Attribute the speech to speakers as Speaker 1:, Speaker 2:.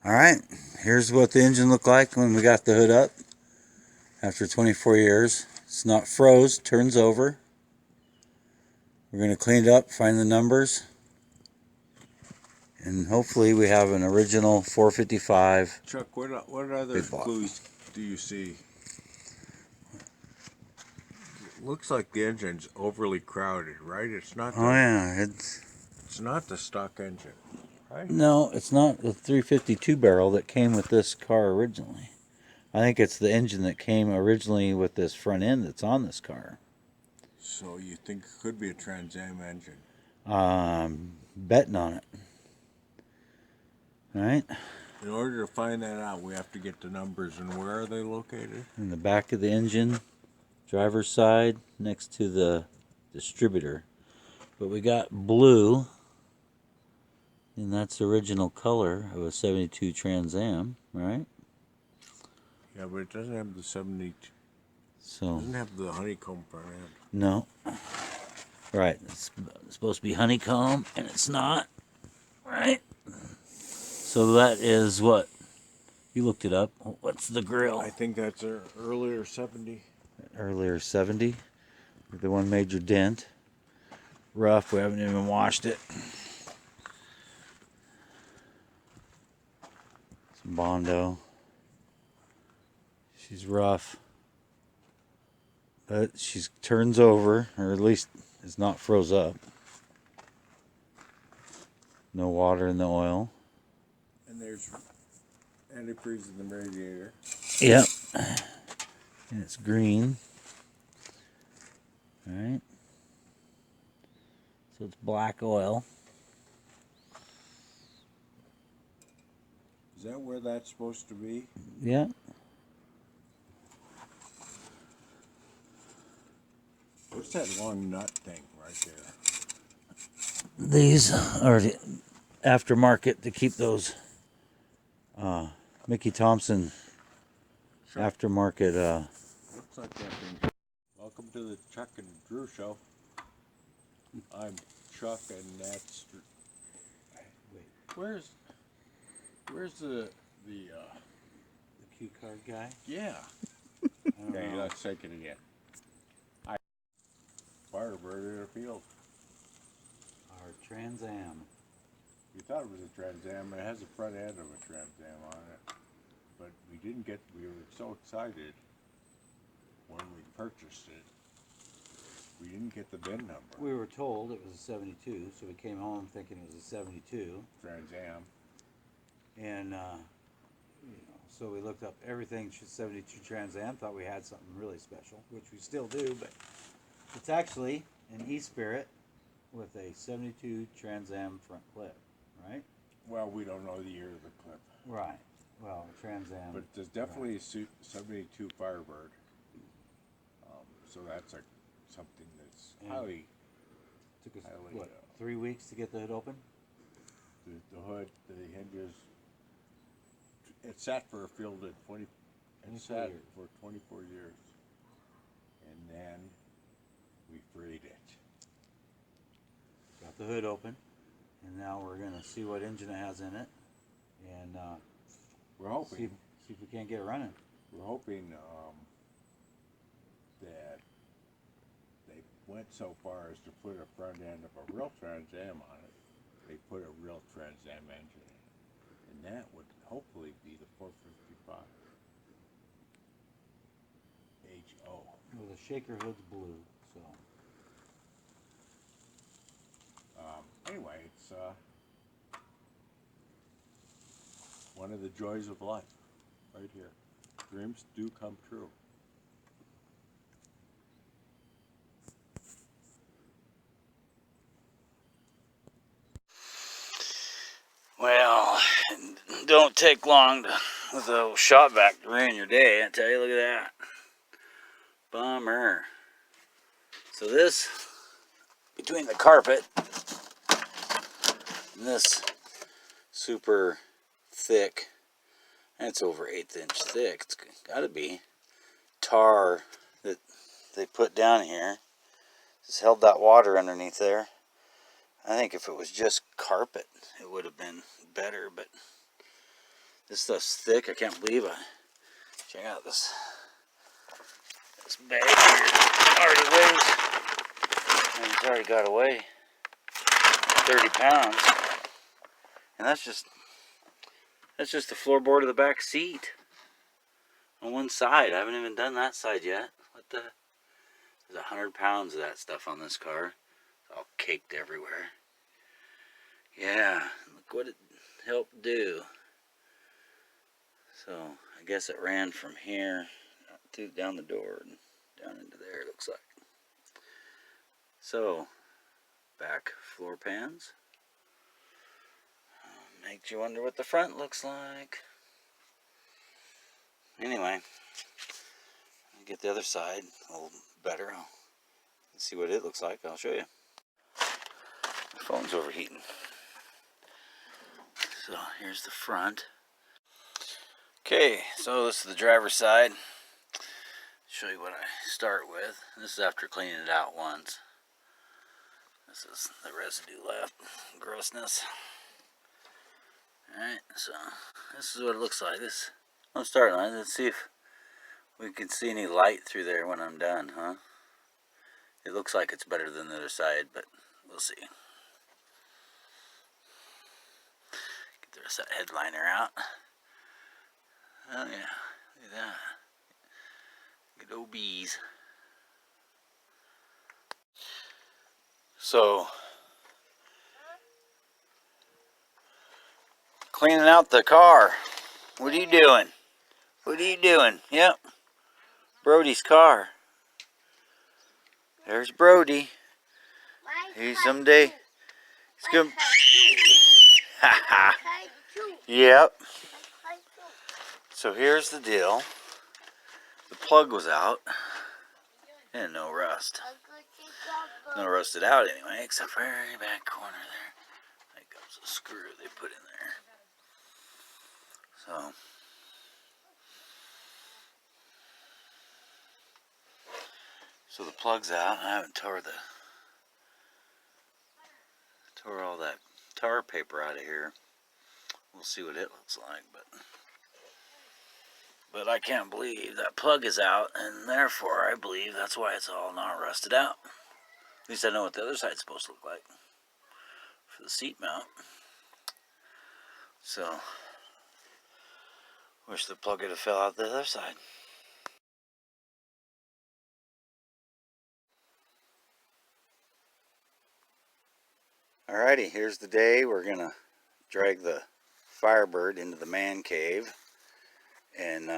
Speaker 1: Alright, here's what the engine looked like when we got the hood up after 24 years. It's not froze, turns over. We're going to clean it up, find the numbers, and hopefully we have an original 455.
Speaker 2: Chuck, what other clues do you see? It looks like the engine's overly crowded, right? It's not.
Speaker 1: Oh yeah,
Speaker 2: It's not the stock engine, right?
Speaker 1: No, it's not the 352 barrel that came with this car originally. I think it's the engine that came originally with this front end that's on this car.
Speaker 2: So you think it could be a Trans Am engine?
Speaker 1: Betting on it. All right.
Speaker 2: In order to find that out, we have to get the numbers, and where are they located?
Speaker 1: In the back of the engine, driver's side, next to the distributor. But we got blue, and that's the original color of a 72 Trans Am, right?
Speaker 2: Yeah, but it doesn't have the 72.
Speaker 1: So
Speaker 2: It doesn't have the honeycomb front end.
Speaker 1: no. Right. It's supposed to be honeycomb, and it's not. Right. So that is what? You looked it up. What's the grill?
Speaker 2: I think that's an earlier 70.
Speaker 1: Earlier 70. The one major dent. Rough. We haven't even washed it. Some Bondo. She's rough. But she turns over, or at least it's not froze up. No water in the oil.
Speaker 2: And there's antifreeze in the radiator.
Speaker 1: Yep. And it's green. Alright. So it's black oil.
Speaker 2: Is that where that's supposed to be?
Speaker 1: Yeah.
Speaker 2: What's that long nut thing right there?
Speaker 1: These are the aftermarket to keep those Mickey Thompson aftermarket.
Speaker 2: Looks like that thing. Welcome to the Chuck and Drew show. I'm Chuck, and that's. Wait, where's the
Speaker 1: cue card guy?
Speaker 2: Yeah. Okay, let's take it again. Firebird in a field.
Speaker 1: Our Trans Am.
Speaker 2: We thought it was a Trans Am. It has a front end of a Trans Am on it, but we didn't get. We were so excited when we purchased it. We didn't get the VIN number.
Speaker 1: We were told it was a 72, so we came home thinking it was a 72.
Speaker 2: Trans Am.
Speaker 1: And, so we looked up everything 72 Trans Am, thought we had something really special, which we still do, but it's actually an E-Spirit with a 72 Trans Am front clip, right?
Speaker 2: Well, we don't know the year of the clip.
Speaker 1: Right. Well, Trans Am.
Speaker 2: But there's definitely a 72 Firebird. So that's something that's highly.
Speaker 1: Took us, what, 3 weeks to get the hood open?
Speaker 2: The hood, the hinges. It sat for a field at 20. It sat for 24 years, and then we freed it.
Speaker 1: Got the hood open, and now we're gonna see what engine it has in it, and
Speaker 2: we're hoping
Speaker 1: see if we can't get it running.
Speaker 2: We're hoping that they went so far as to put a front end of a real Trans Am on it. They put a real Trans Am engine in it, and that would hopefully be the 455 HO.
Speaker 1: Well, the shaker hood's blue, so.
Speaker 2: Anyway, it's one of the joys of life, right here. Dreams do come true.
Speaker 1: Well, don't take long with a shot vac to ruin your day, I tell you. Look at that. Bummer. So this, between the carpet and this super thick, and it's over 1/8 inch thick, it's gotta be tar that they put down here. Just held that water underneath there. I think if it was just carpet, it would have been better, but This stuff's thick. I can't believe it. Check out this bag here. Already weighs, and it's already got away 30 pounds. And that's just the floorboard of the back seat on one side. I haven't even done that side yet. What the? There's 100 pounds of that stuff on this car. It's all caked everywhere. Yeah, look what it helped do. So I guess it ran from here down the door and down into there, it looks like. So back floor pans. Makes you wonder what the front looks like. Anyway, I'll get the other side a little better. I'll see what it looks like. I'll show you. My phone's overheating. So here's the front. Okay, so this is the driver's side. Show you what I start with. This is after cleaning it out once. This is the residue left, grossness. Alright, so this is what it looks like. Let's start on it. Let's see if we can see any light through there when I'm done, huh? It looks like it's better than the other side, but we'll see. Get the rest of that headliner out. Oh yeah, look at that. Good old bees. So, cleaning out the car. What are you doing? What are you doing? Yep. Brody's car. There's Brody. He's someday. He's gonna. Haha. Yep. So here's the deal. The plug was out. And no rust. No rusted out anyway, except for very back corner there. There goes the screw they put in there. So the plug's out. I haven't tore all that tar paper out of here. We'll see what it looks like, but I can't believe that plug is out, and therefore I believe that's why it's all not rusted out. At least I know what the other side's supposed to look like for the seat mount. So, wish the plug had fell out the other side. Alrighty, here's the day. We're gonna drag the Firebird into the man cave and